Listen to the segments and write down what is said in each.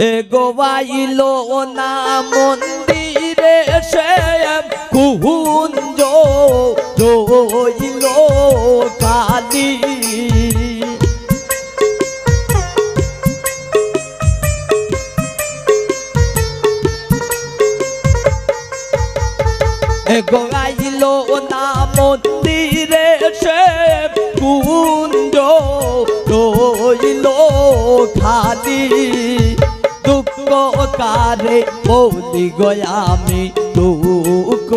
এগোয়াইলো না মন্দিরে সে কুঞ্জ রইল খালি এগোয়াইলো না মন্দিরে সে কুঞ্জ রইল খালি দুঃখ কারে বলি গয়ামি দুঃখ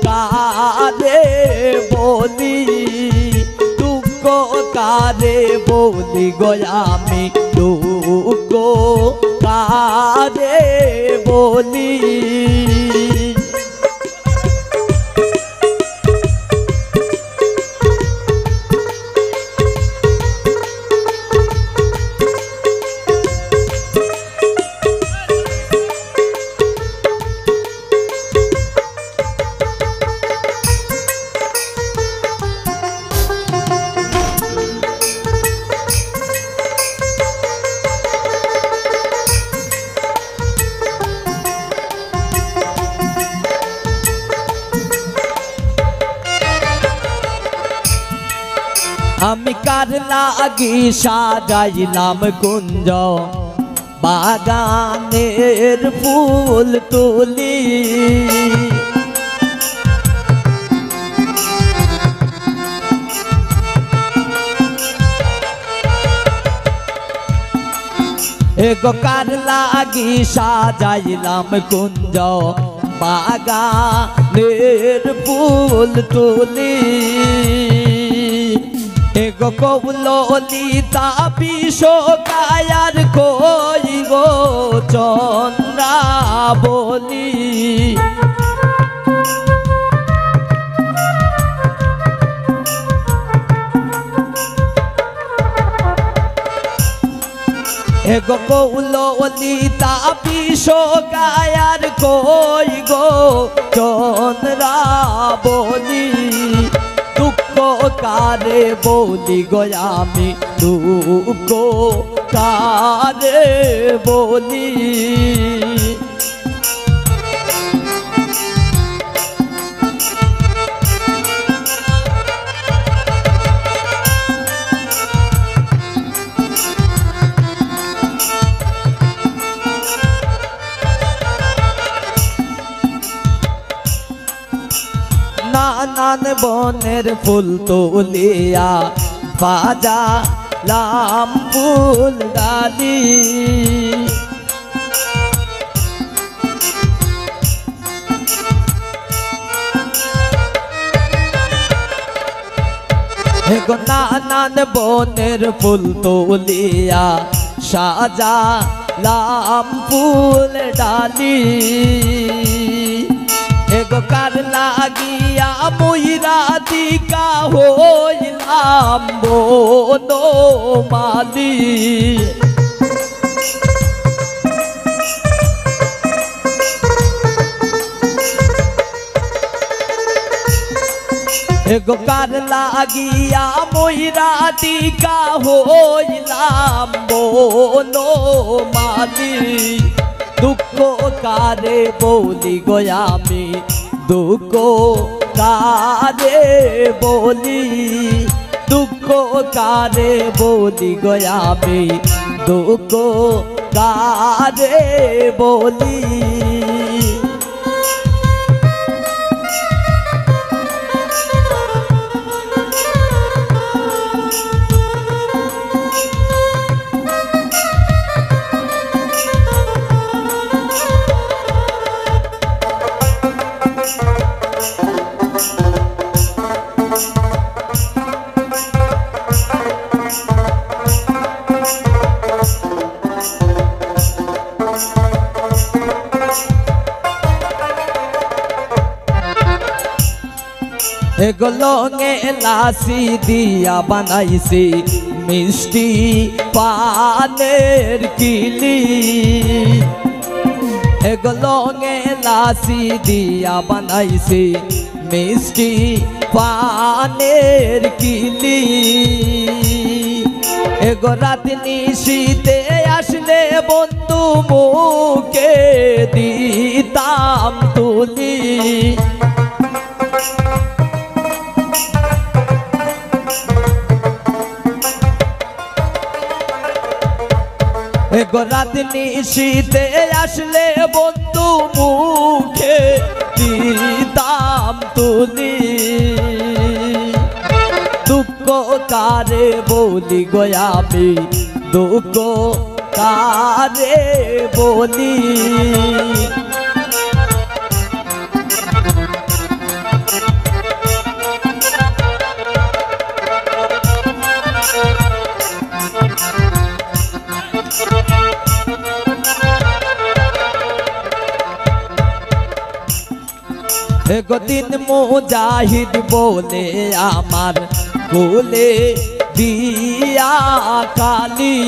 কারে বলি দুঃখ কারে বলি গয়ামি দুঃখ কারে বলি আমি কার লাগি সাজাইলাম কুঞ্জ বাগানের ফুল তুলি এগো কার লাগি সাজাইলাম কুঞ্জ বাগানের ফুল তুলি এগো কৌললিতা বিষকায়ার কই গো চন্দ্রা বলি এগো কৌললিতা বিষকায়ার কই গো চন্দ্রা বলি দুঃখ কারে বলি গয়ামি দুঃখ কারে বলি নানান বনের ফুল তুলিয়া বাজালাম ফুল ডালি এগো নানান বনের ফুল তুলিয়া সাজালাম ফুল ডালি এগো কার লাগিয়া মুইরা দিকা হইলাম বনমালী এগো কার লাগিয়া মুইরা দিকা হইলাম বনমালী দুঃখ কারে বলি গয়ামি দুঃখ কারে বলি দুঃখ কারে বলি গয়ামি দুঃখ কারে বলি एगो लौंगे लासी दिया बनाइसी मिष्टी पानेर किली एगो लौंगे लासी दिया बनाइसी मिष्टी पानेर किली एगो रात निशीते आसले बंधु মুখে দিতাম তুলি রাত নিশীতে আসলে বন্ধু মুখে দিতাম তুলি দুঃখ কারে বলি গো আমি দুঃখ কারে বলি একদিন মুজাহিদ বলে আমার কোলে দিয়া কালি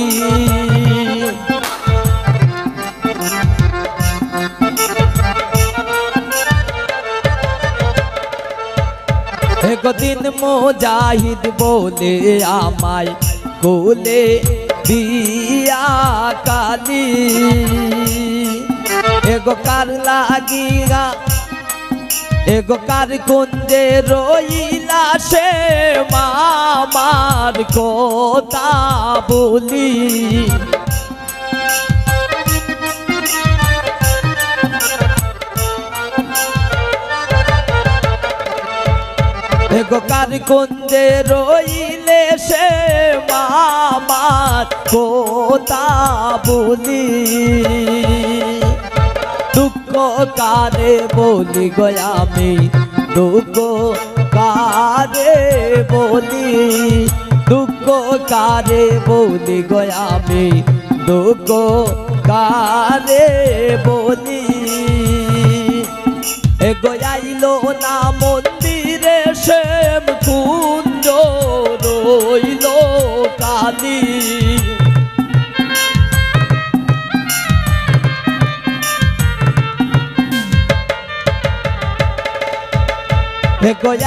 একদিন মুজাহিদ বলে আমায় কোলে দিয়া কালি এগো কার লাগিয়া এগো কার কুঞ্জে রইলা সে মামার কথা বলি এগো কার কুঞ্জে রইলে সে মামার কথা বলি দুঃখ কারে বলি গো আমি দুঃখ কারে বলি দুঃখ কারে বলি গো আমি দুঃখ কারে বলি এগো আইলো না মন্দিরে শ্যাম কুঞ্জ রইল কালি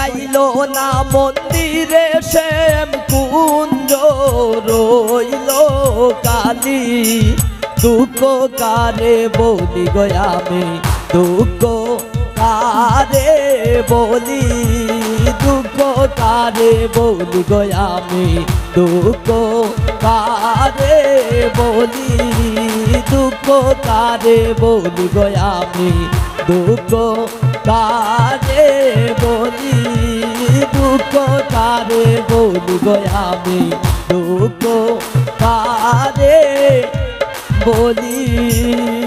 আইলো না মন্দিরে শ্যাম কুঞ্জ রইল কালি দুঃখ কারে বলি গো আমি দুঃখ কারে বলি দুঃখ কারে বলি গো আমি দুঃখ কারে বলি দুঃখ কারে বলি গো আমি দুঃখ কারে বলি দুঃখ কারে বলি গো আমি দুঃখ কারে বলি।